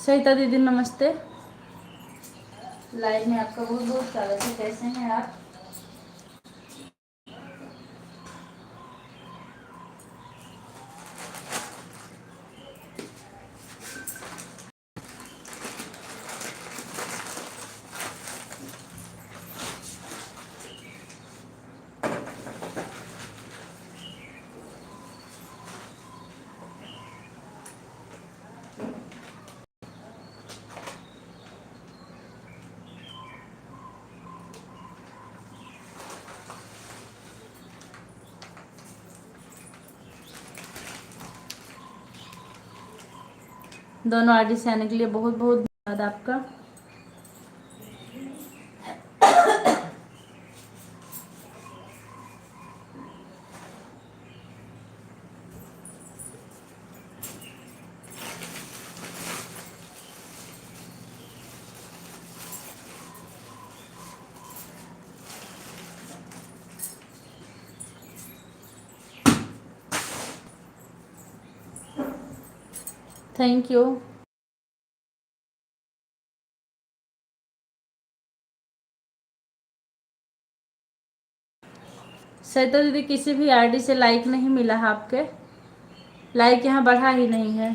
सहिता दीदी नमस्ते। लाइव में आपका बहुत बहुत स्वागत है। कैसे हैं आप? दोनों आईडी से आने के लिए बहुत बहुत धन्यवाद आपका। Thank you. सरिता दीदी किसी भी आईडी से लाइक नहीं मिला है आपके। लाइक यहाँ बढ़ा ही नहीं है।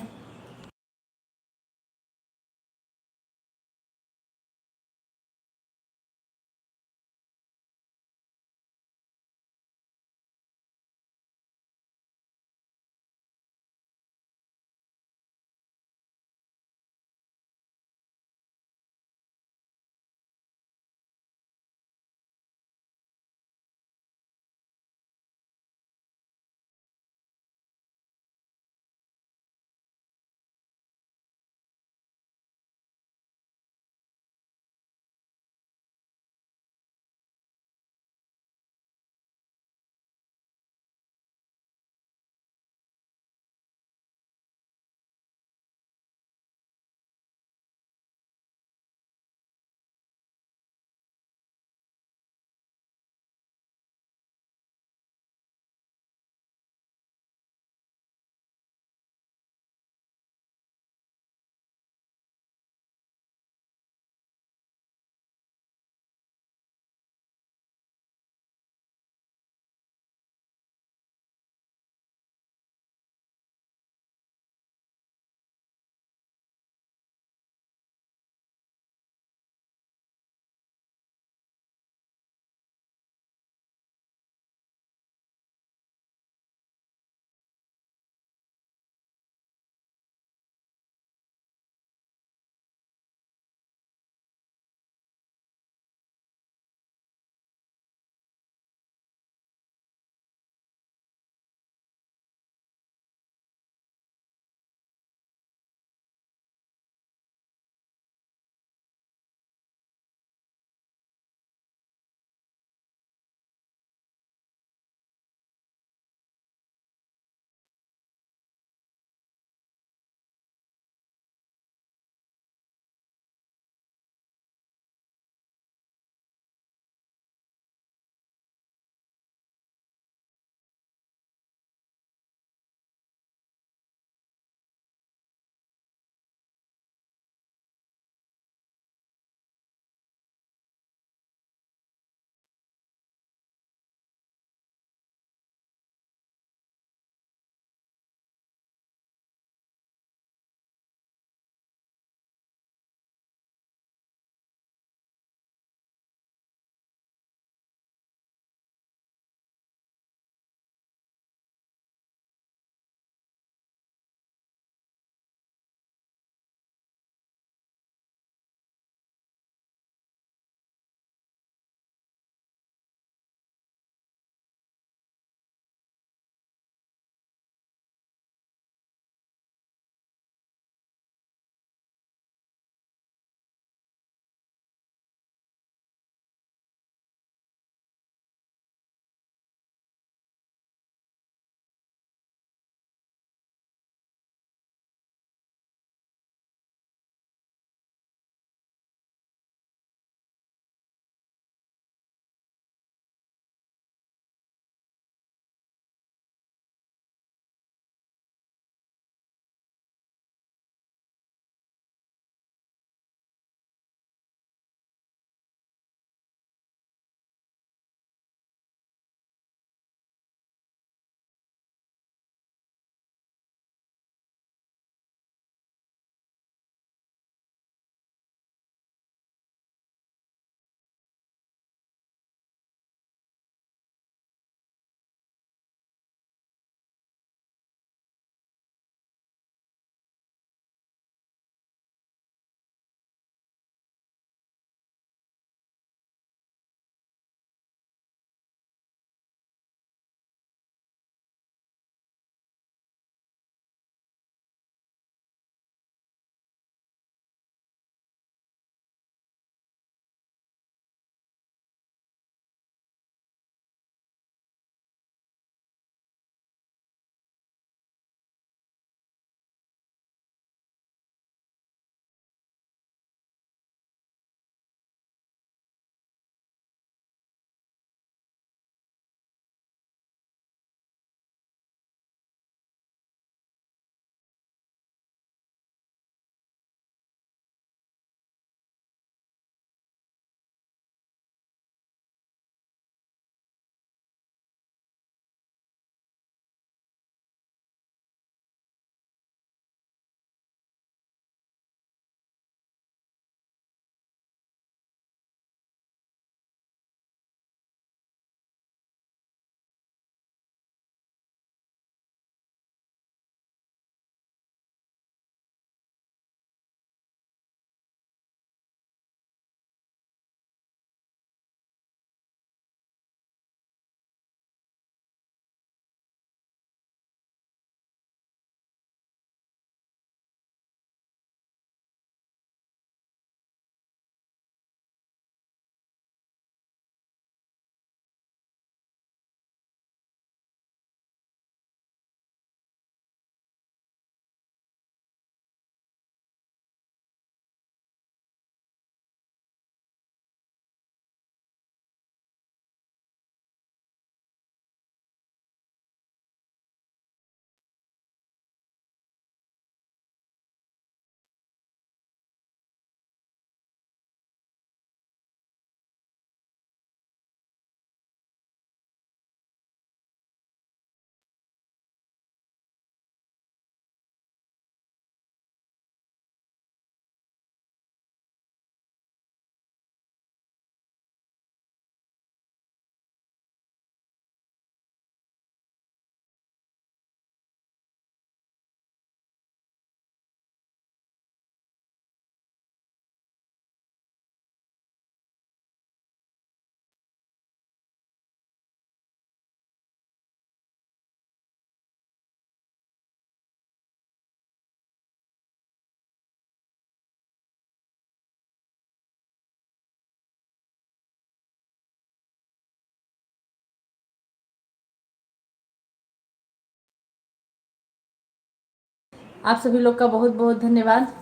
आप सभी लोग का बहुत बहुत धन्यवाद।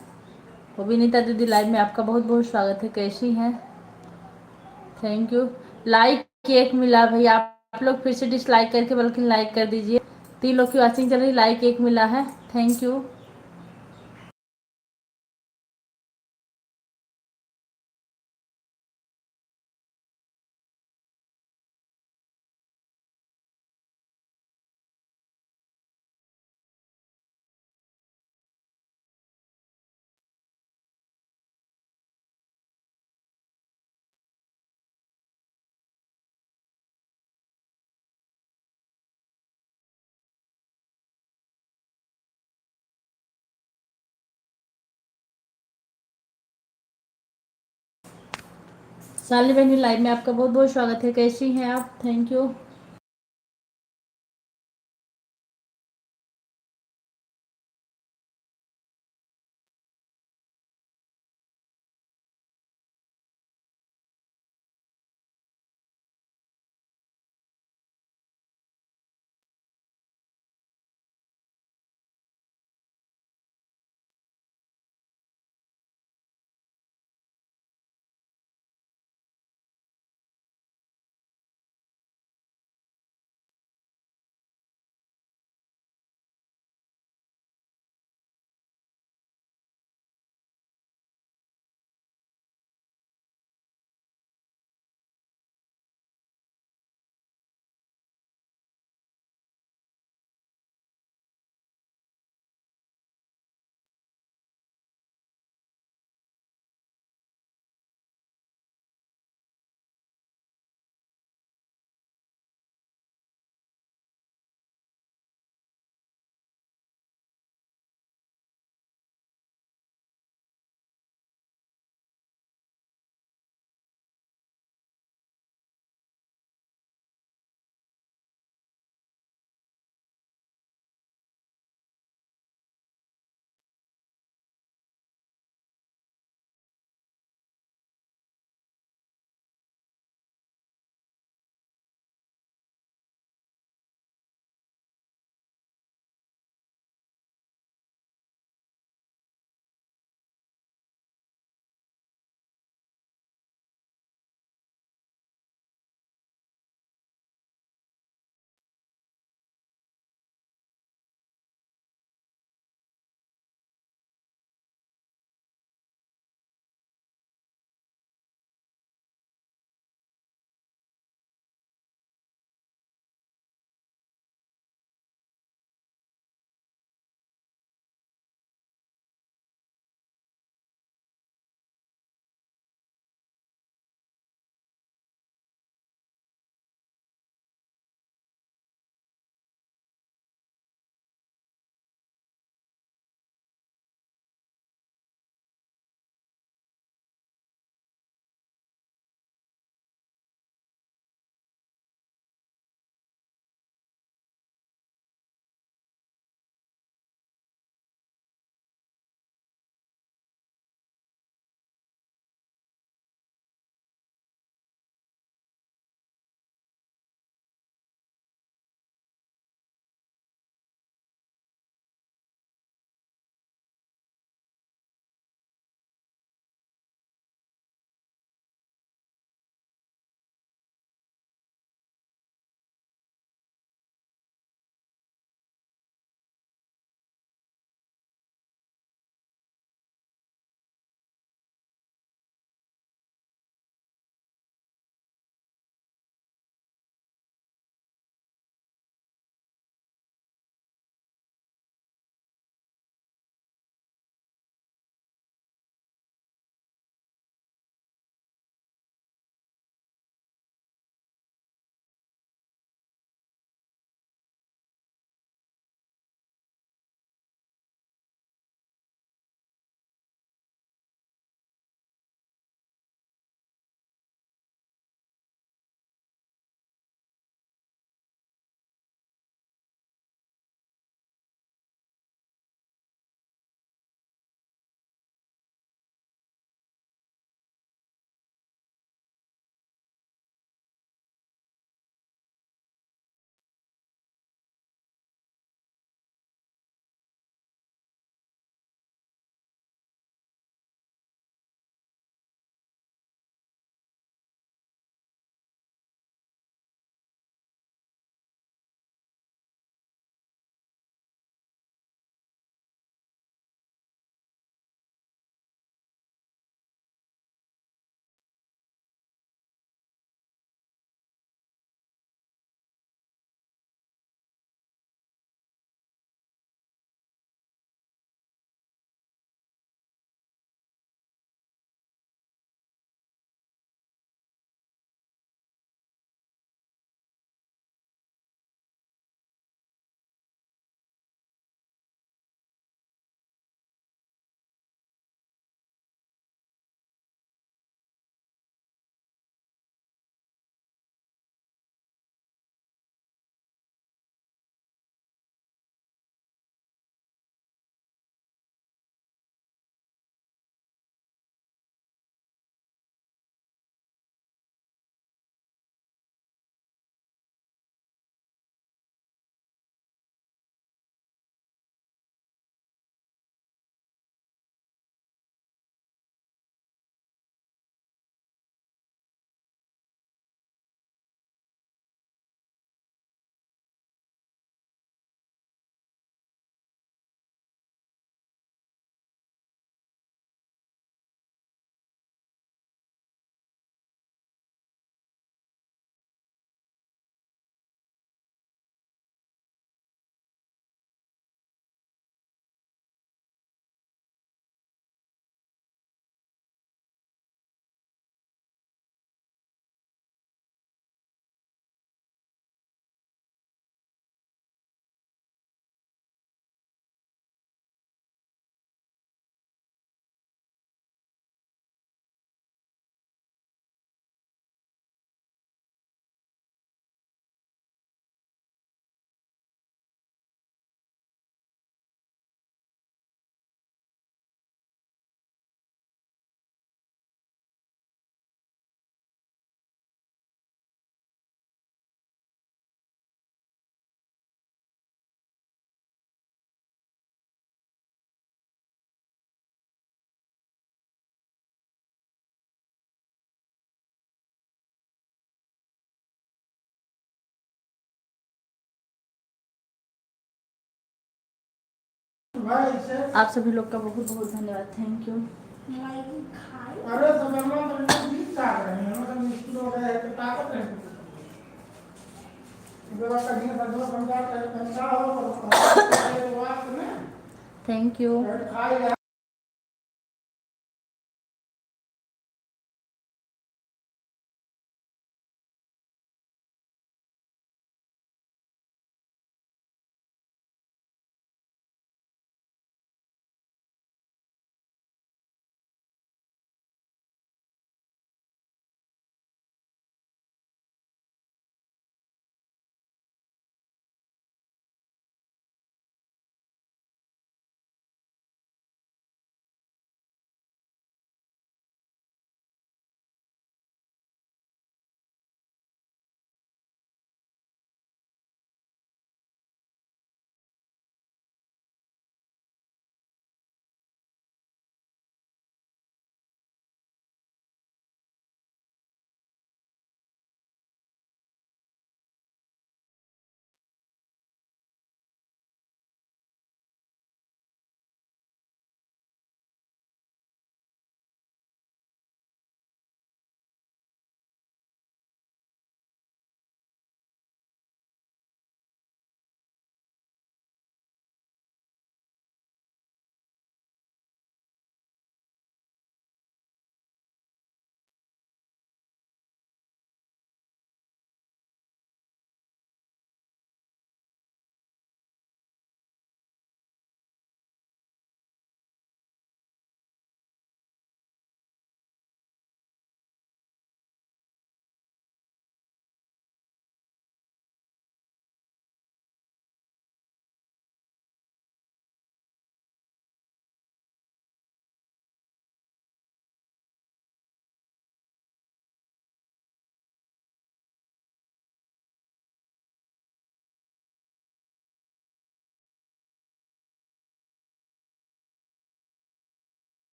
विनीता दीदी लाइव में आपका बहुत बहुत स्वागत है। कैसी हैं? Thank you. लाइक एक मिला भैया, आप लोग फिर से डिसलाइक करके बल्कि लाइक कर दीजिए। 3 लोग की वॉचिंग चल रही, लाइक एक मिला है। Thank you. शालिनी बहनी लाइव में आपका बहुत बहुत स्वागत है। कैसी हैं आप? Thank you. आप सभी लोग का बहुत बहुत धन्यवाद। Thank you. अरे तो मेहमान तो ठीक ठाक रहे हैं, मतलब मुश्किल हो गया है तो ताकत नहीं। व्यवस्था नहीं है, तो पंचायत हो थैंक यू। खाई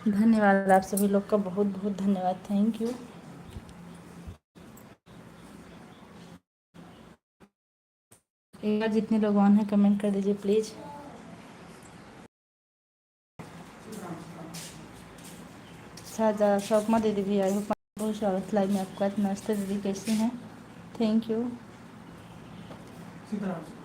धन्यवाद आप सभी लोग का, बहुत बहुत धन्यवाद, थैंक यू। एक बार जितने लोग ऑन हैं कमेंट कर दीजिए प्लीज़। शाहजहाँ शौकमा दीदी भी आई हूँ, बहुत स्वागत लाइव में आपका। नमस्ते दीदी, कैसी हैं? Thank you. सीताराम।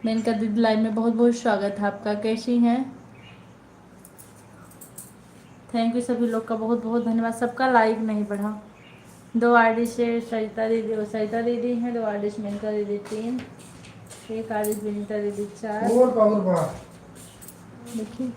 मेनका दीदी लाइव में बहुत बहुत स्वागत है आपका, कैसी हैं? थैंक यू सभी लोग का, बहुत बहुत धन्यवाद। सबका लाइक नहीं बढ़ा। 2 आईडी से सरिता दीदी हैं, 2 आईडी से मेनका दीदी 3, 1 आईडी से विनीता दीदी 4। और पावर बड़ा देखिए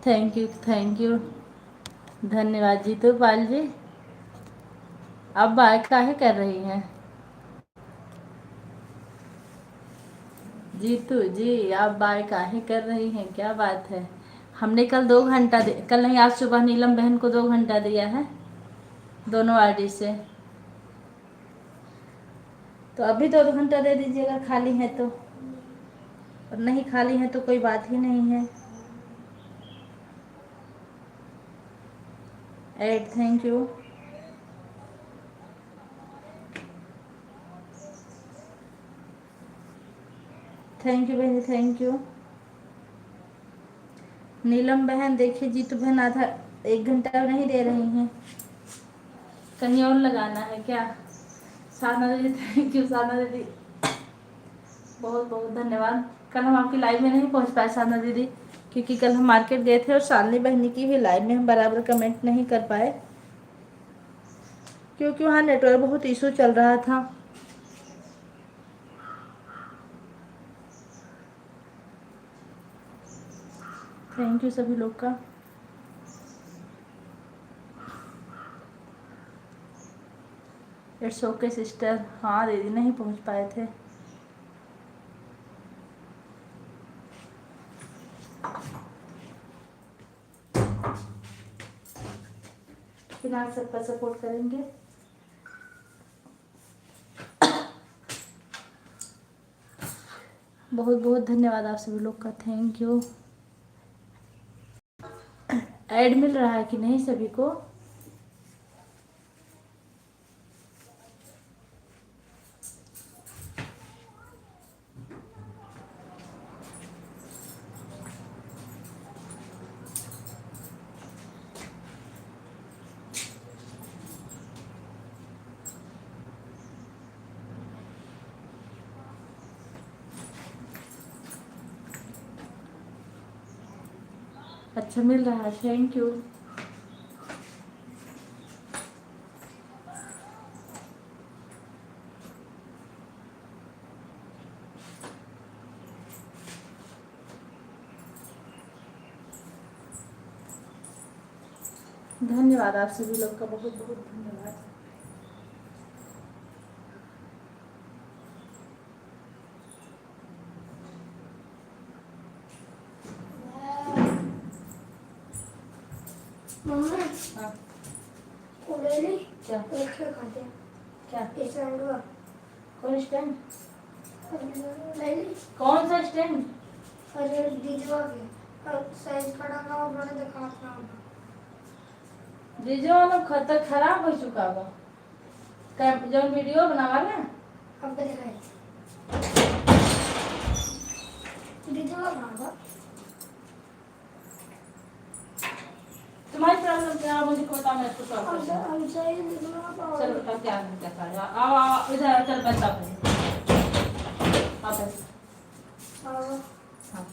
थैंक यू। धन्यवाद जीतू पाल जी। आप बाय काहे कर रही हैं जीतू जी? आप बाय काहे कर रही हैं, क्या बात है? हमने कल 2 घंटा कल नहीं, आज सुबह नीलम बहन को 2 घंटा दिया है दोनों आईडी से। तो अभी तो 2 घंटा दे दीजिएगा खाली है तो, और नहीं खाली है तो कोई बात ही नहीं है। एड थैंक यू। थैंक यू बहन, थैंक यू। नीलम बहन देखिए, जीतू बहन आधा 1 घंटा नहीं दे रही हैं, कहीं और लगाना है क्या? साधना दीदी थैंक यू। साधना दीदी बहुत बहुत धन्यवाद। कल हम आपकी लाइव में नहीं पहुंच पाए साधना दीदी, क्योंकि कल हम मार्केट गए थे और शालिनी बहनी की भी लाइव में हम बराबर कमेंट नहीं कर पाए, क्योंकि वहाँ नेटवर्क बहुत इशू चल रहा था। थैंक यू सभी लोग का। It's okay sister. हाँ दीदी नहीं पहुंच पाए थे। फिलहाल सबका सपोर्ट करेंगे। बहुत बहुत धन्यवाद आप सभी लोग का, थैंक यू। ऐड मिल रहा है कि नहीं सभी को? अच्छा मिल रहा है, थैंक यू। धन्यवाद आप सभी लोग का, बहुत बहुत धन्यवाद। मम्मी हाँ उड़ेली क्या एक खाते हैं क्या? स्टैंड हुआ कौन स्टैंड? लेली कौन सा स्टैंड? अरे दीजवा के और साइज खड़ा का बड़े दिखा था डीजे वाला खतर खराब हो चुका बा। जो वीडियो बनावा ना, अब दिखाए दीजवा भागा तुम्हारी प्रॉब्लम क्या है मुझे पता, मैं इसको सॉल्व कर दूंगा। हम सही दीजवा पाओ चलो बेटा, क्या है क्या कर रहा? आओ आओ इधर आओ, चल बता आप ऐसे। हाँ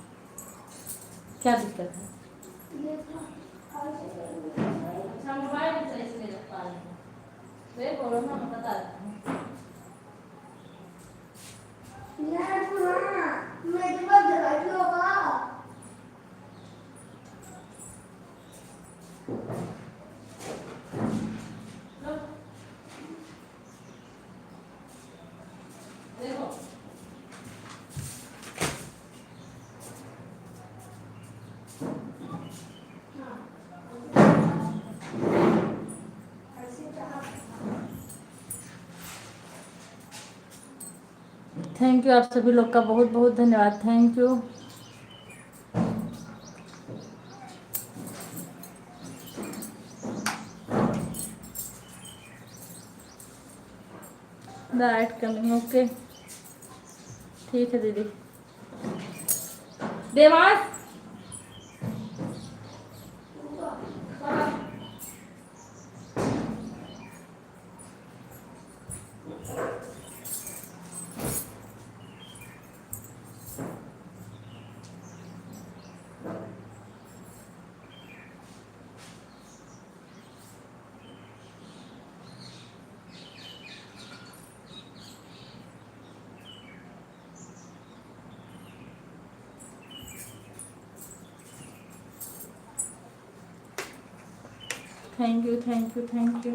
क्या दिक्कत है? अच्छा मोबाइल सही से नहीं रख पा रहे हैं, वे बोलो ना, मैं बता रहा हूँ। मेरे पास धराई होगा लो, देखो थैंक यू आप सभी लोग का, बहुत बहुत धन्यवाद, thank you. The right coming, okay ठीक है दीदी। Devansh thank you thank you thank you.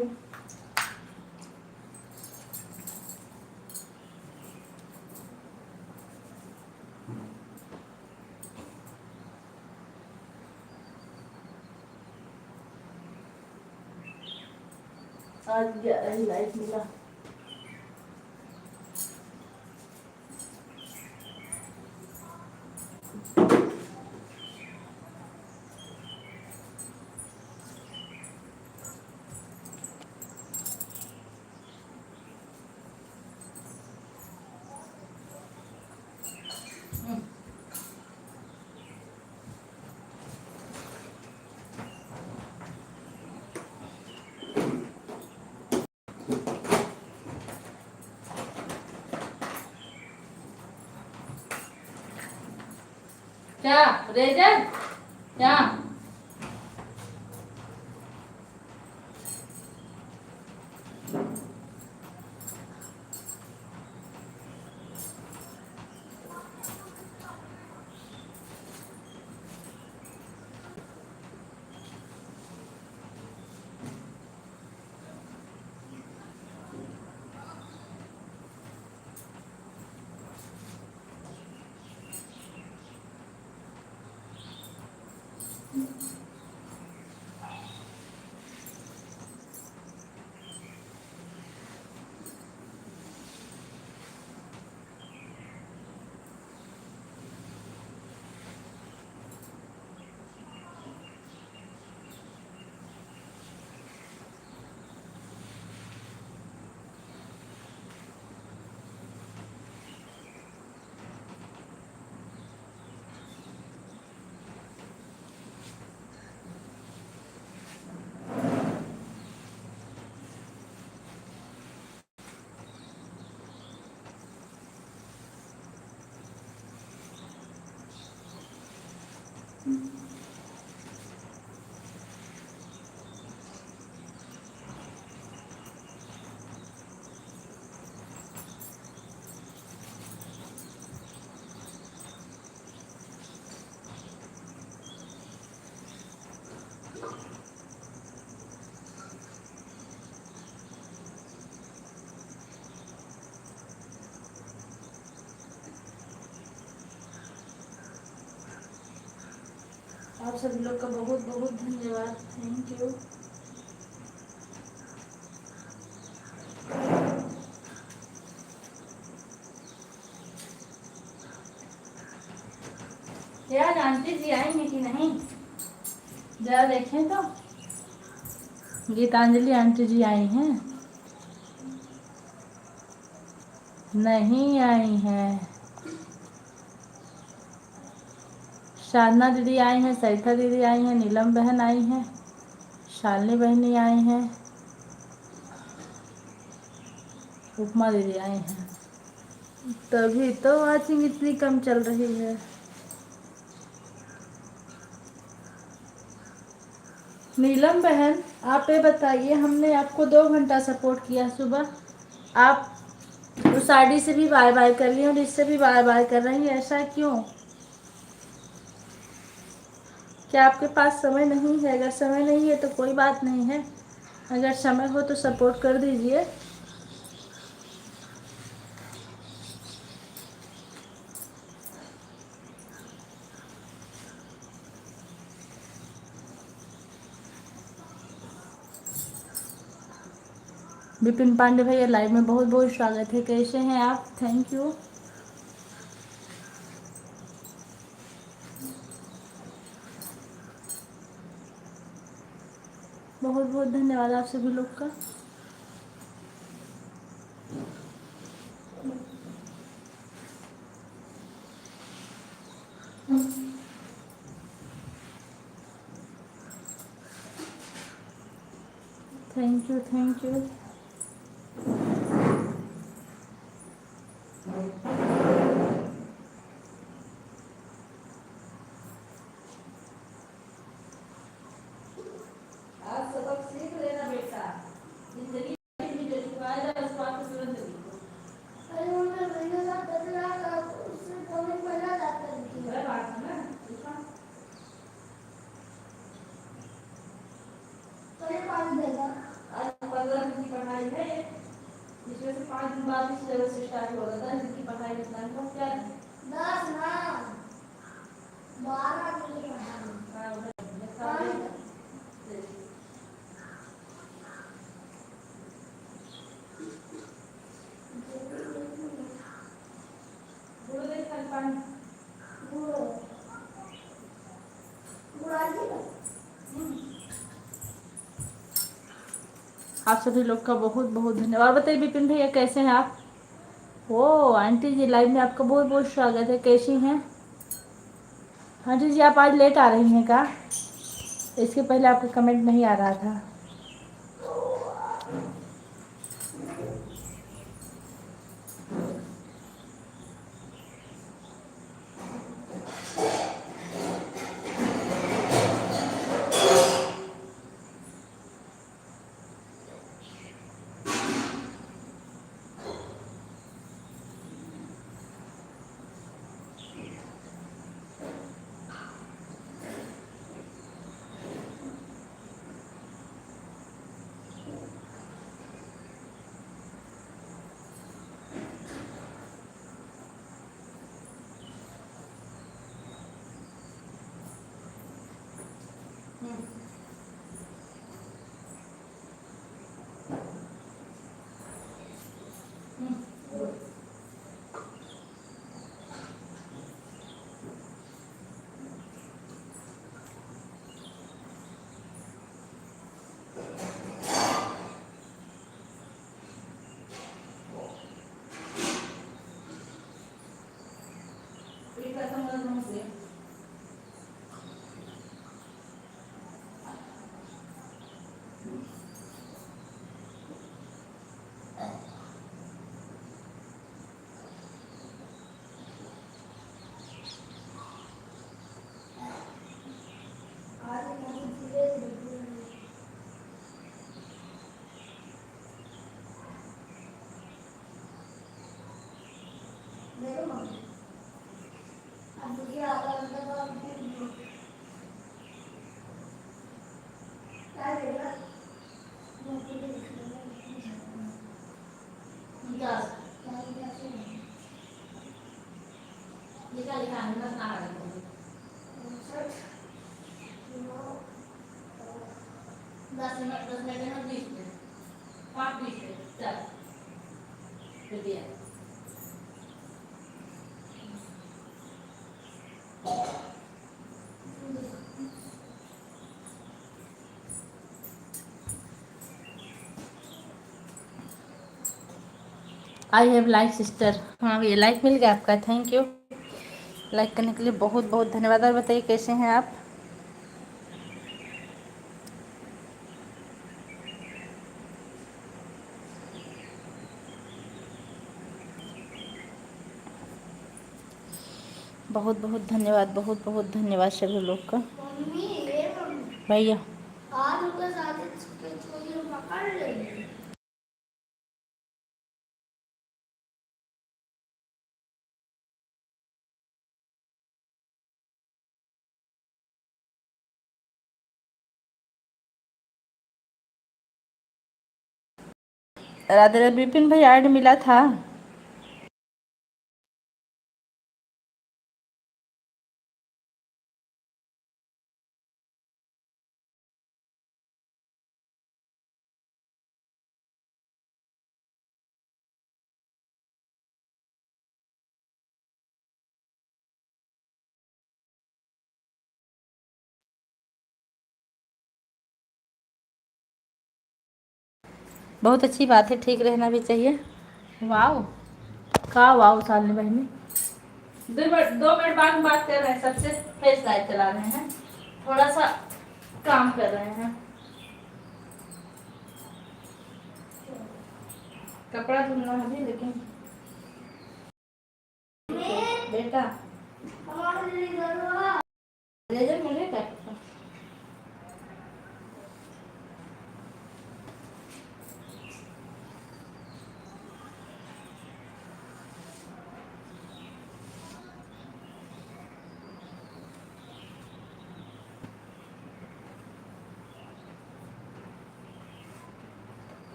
आज 11 ही लाइट मिला। क्या रेजर क्या? आप सभी लोग का बहुत बहुत धन्यवाद। Thank you. यार आंटी जी आएंगे कि नहीं जरा देखें तो। गीतांजलि आंटी जी आई हैं? नहीं आई हैं। साधना दीदी आई हैं, सरिता दीदी आई हैं, नीलम बहन आई हैं, शालिनी बहनी आई हैं, उपमा दीदी आई हैं। तभी तो वाचिंग इतनी कम चल रही है। नीलम बहन आप ये बताइए, हमने आपको 2 घंटा सपोर्ट किया सुबह, आप उस आईडी से भी बाय बाय कर रही हैं और इससे भी बाय बाय कर रही हैं, ऐसा क्यों? क्या आपके पास समय नहीं है? अगर समय नहीं है तो कोई बात नहीं है, अगर समय हो तो सपोर्ट कर दीजिए। विपिन पांडे भैया लाइव में बहुत बहुत स्वागत है। कैसे हैं आप? Thank you. बहुत बहुत धन्यवाद आप सभी लोग का। Thank you thank you. आज सबक सीख लेना बेटा, जिंदगी में जो सिखाया जाए उसको आपको तुरंत सीखो। अरे मम्मी मेरे साथ बदला का उससे कमेंट बना जाता है। वह बात है ना, आज 15 दिन की पढ़ाई है, इसमें से 5 दिन बाद ही सिलेबस स्टार्ट होगा। 10 दिन की पढ़ाई कितना है क्या है? 10 ना 12 दिन की पढ़ाई। गुड़ देख खाली पानी गुड़ आप सभी लोग का बहुत बहुत धन्यवाद। और बताइए विपिन भैया कैसे हैं आप? ओ आंटी जी लाइव में आपका बहुत बहुत स्वागत है, कैसी हैं? आंटी जी आप आज लेट आ रही हैं क्या? इसके पहले आपका कमेंट नहीं आ रहा था। I have like sister. हाँ ये लाइक मिल गया आपका, थैंक यू। लाइक करने के लिए बहुत बहुत धन्यवाद। और बताइए कैसे हैं आप? बहुत बहुत धन्यवाद, बहुत बहुत धन्यवाद सभी लोग का। भैया राधे राधे। विपिन भाई ऐड मिला था? बहुत अच्छी बात है, ठीक रहना भी चाहिए। वाओ का वाओ सालनी बहनी। 2 मिनट बाद बात कर रहे हैं, सबसे फेस लाइट चला रहे हैं, थोड़ा सा काम कर रहे हैं। कपड़ा धुलना है भी, लेकिन बेटा रेजर मिले क्या?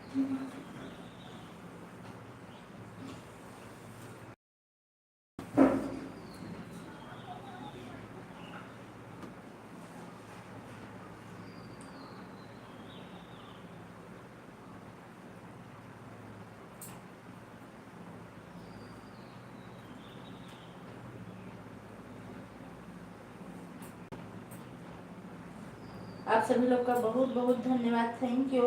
आप सभी लोग का बहुत बहुत धन्यवाद, थैंक यू।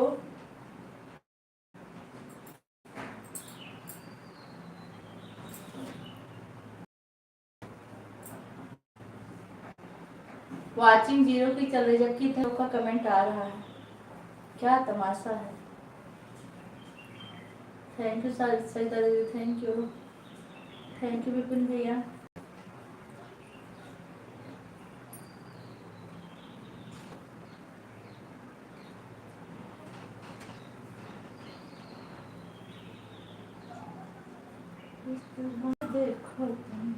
वाचिंग 0 की चल रही जबकि थे का कमेंट आ रहा है, क्या तमाशा है। थैंक यू सरिता दीदी, thank you, thank you Vipin भैया। देखो तुम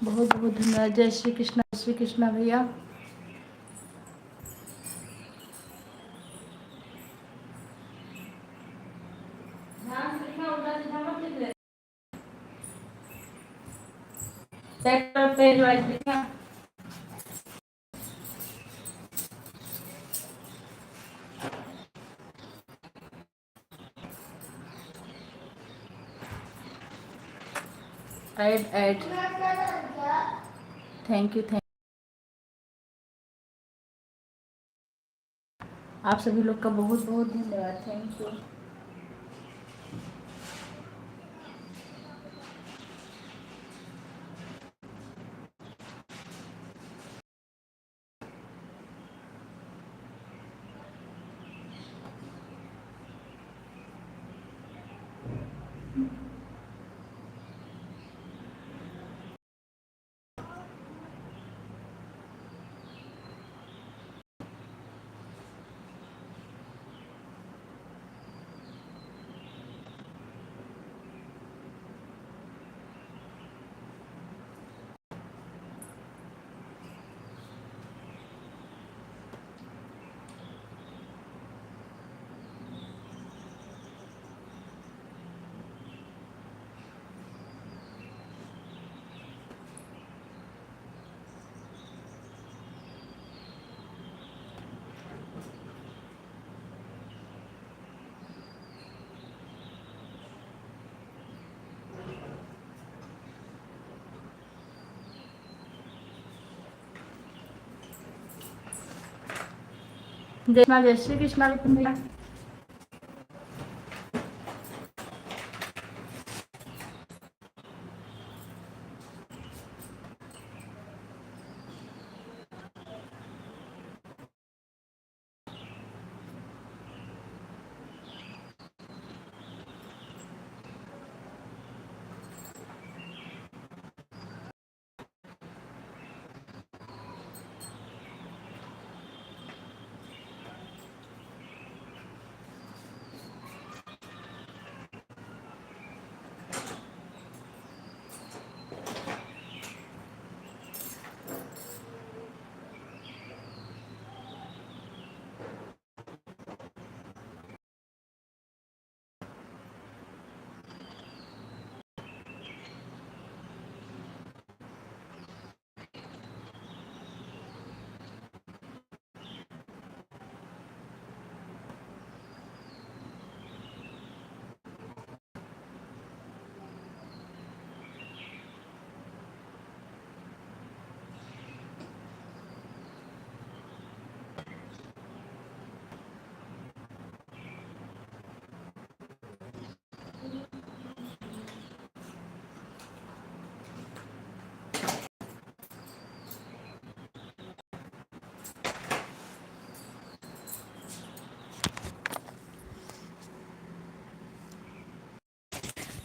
बहुत बहुत धन्यवाद। जय श्री कृष्णा भैया। पेज वाइज लिखा। Add thank you. आप सभी लोग का बहुत बहुत धन्यवाद, थैंक यू। जय श्री कृष्णा विपिन भैया।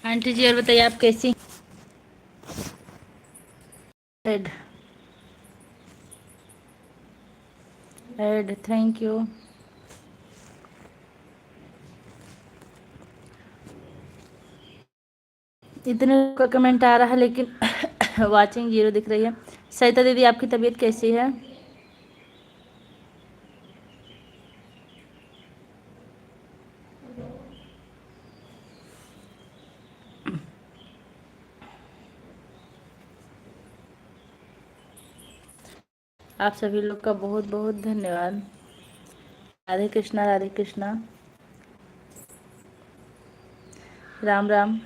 आंटी जी और बताइए आप कैसी। Add thank you. इतने का कमेंट आ रहा है लेकिन वाचिंग 0 दिख रही है। सरिता दीदी आपकी तबीयत कैसी है? आप सभी लोग का बहुत बहुत धन्यवाद। राधे कृष्णा, राधे कृष्णा, राम राम।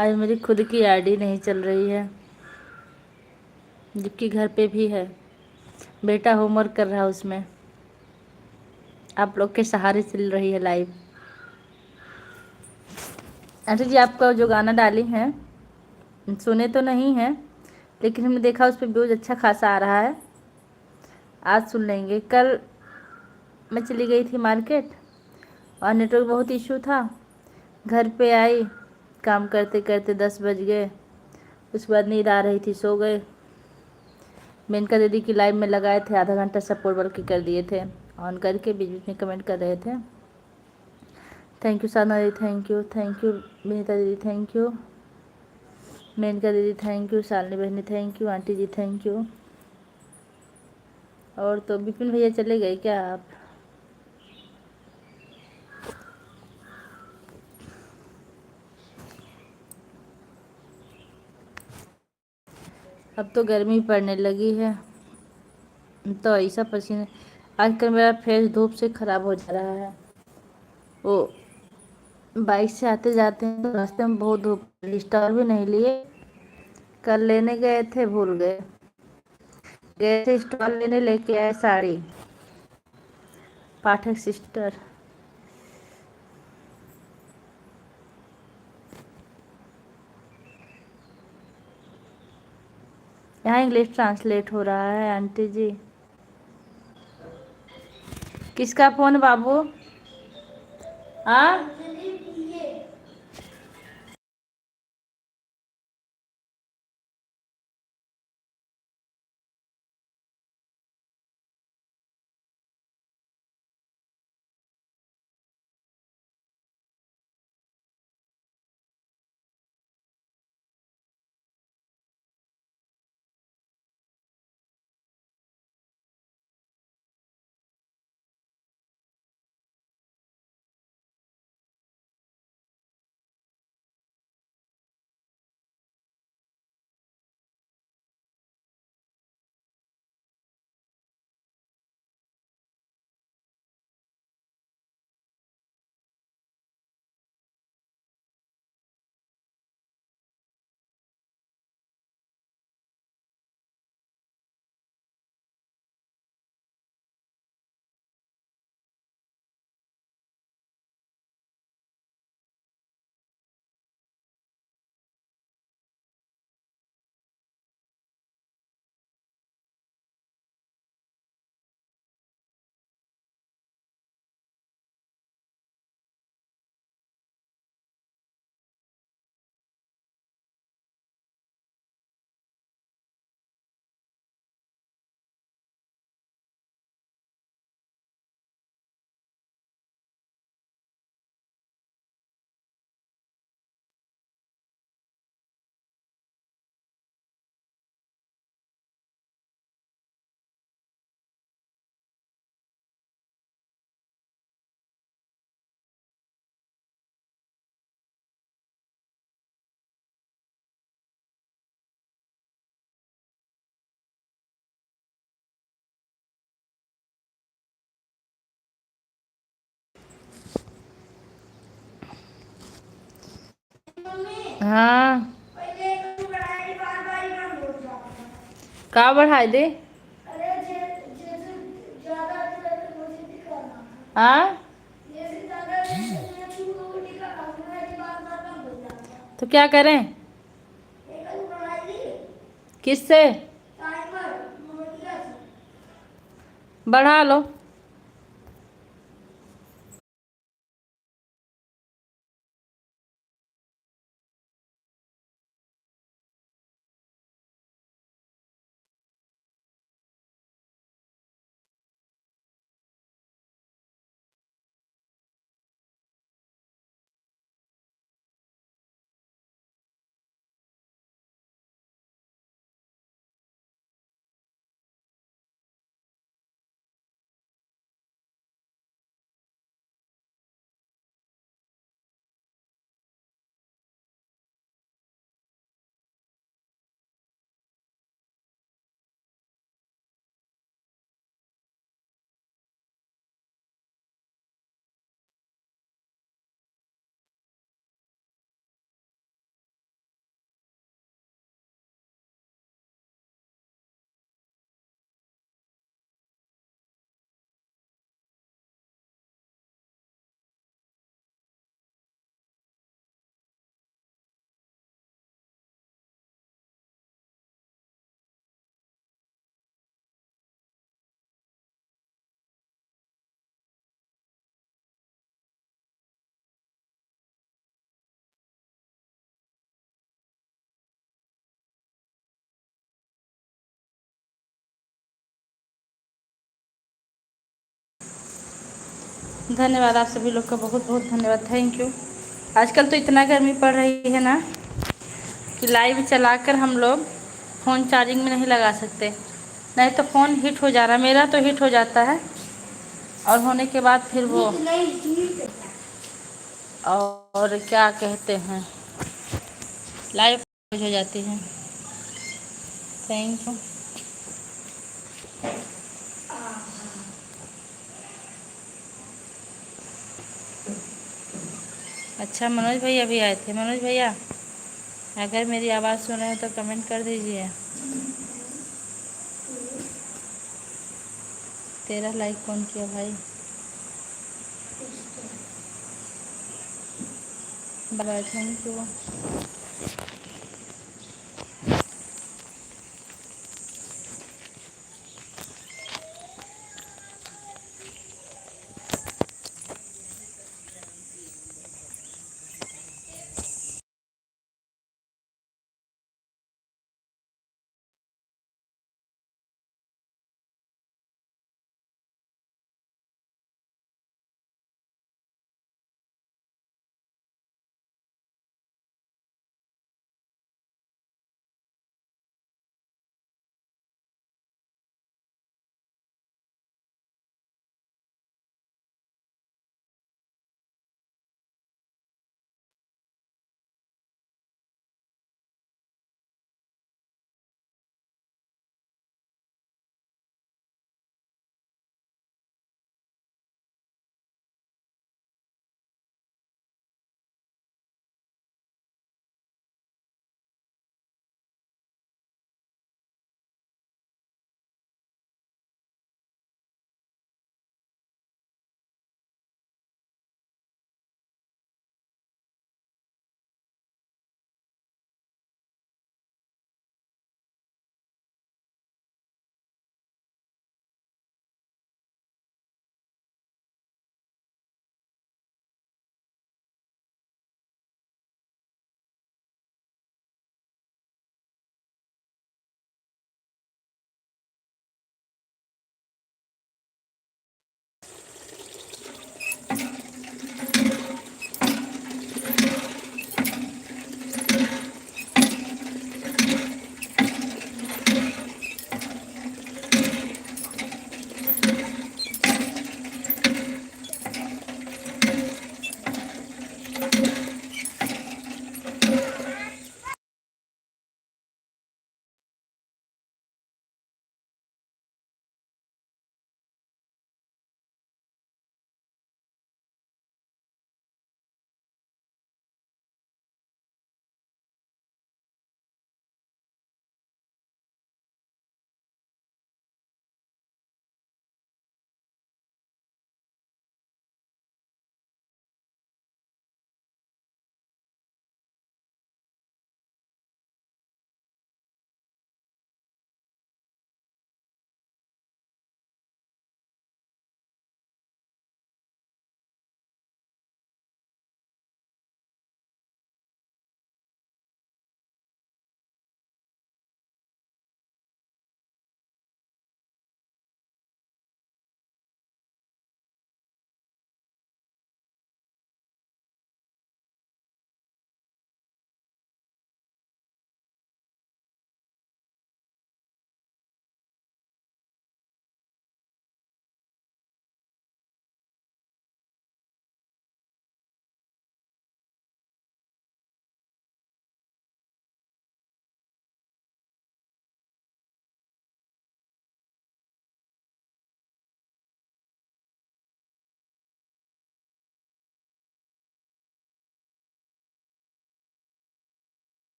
आज मेरी खुद की आईडी नहीं चल रही है, जबकि घर पे भी है। बेटा होमवर्क कर रहा है, उसमें आप लोग के सहारे चल रही है लाइव। आंटी जी आपका जो गाना डाली हैं सुने तो नहीं है, लेकिन हमने देखा उस पर व्यूज अच्छा खासा आ रहा है। आज सुन लेंगे। कल मैं चली गई थी मार्केट और नेटवर्क बहुत इशू था। घर पे आई, काम करते करते 10 बज गए। उसके बाद नींद आ रही थी, सो गए। मेनका दीदी की लाइव में लगाए थे, आधा घंटा सपोर्ट वर्क कर दिए थे ऑन करके, बीच बीच में कमेंट कर रहे थे। थैंक यू साधना दीदी, थैंक यू विनीता दीदी, थैंक यू मेनका दीदी, थैंक यू शालिनी बहनी, thank you aunty ji, thank you. और तो विपिन भैया चले गए क्या आप? अब तो गर्मी पड़ने लगी है तो ऐसा पसीने। आजकल मेरा फेस धूप से ख़राब हो जा रहा है। वो बाइक से आते जाते हैं तो रास्ते में बहुत धूप, स्टॉल भी नहीं लिए। कल लेने गए थे, भूल गए। गए थे स्टॉल लेने, लेके आए साड़ी। पाठक सिस्टर, यहाँ इंग्लिश ट्रांसलेट हो रहा है आंटी जी। किसका फोन बाबू? हाँ, हाँ, का बढ़ाई दे? हाँ, तो क्या करें? किससे? बढ़ा लो। धन्यवाद आप सभी लोग का, बहुत बहुत धन्यवाद, थैंक यू। आजकल तो इतना गर्मी पड़ रही है ना कि लाइव चलाकर हम लोग फ़ोन चार्जिंग में नहीं लगा सकते, नहीं तो फ़ोन हीट हो जा रहा, मेरा तो हीट हो जाता है और होने के बाद फिर वो और क्या कहते हैं लाइव हो जाती है। Thank you. अच्छा मनोज भैया भी आए थे। मनोज भैया अगर मेरी आवाज़ सुन रहे हो तो कमेंट कर दीजिए। तेरा लाइक कौन किया भाई? Bye, thank you.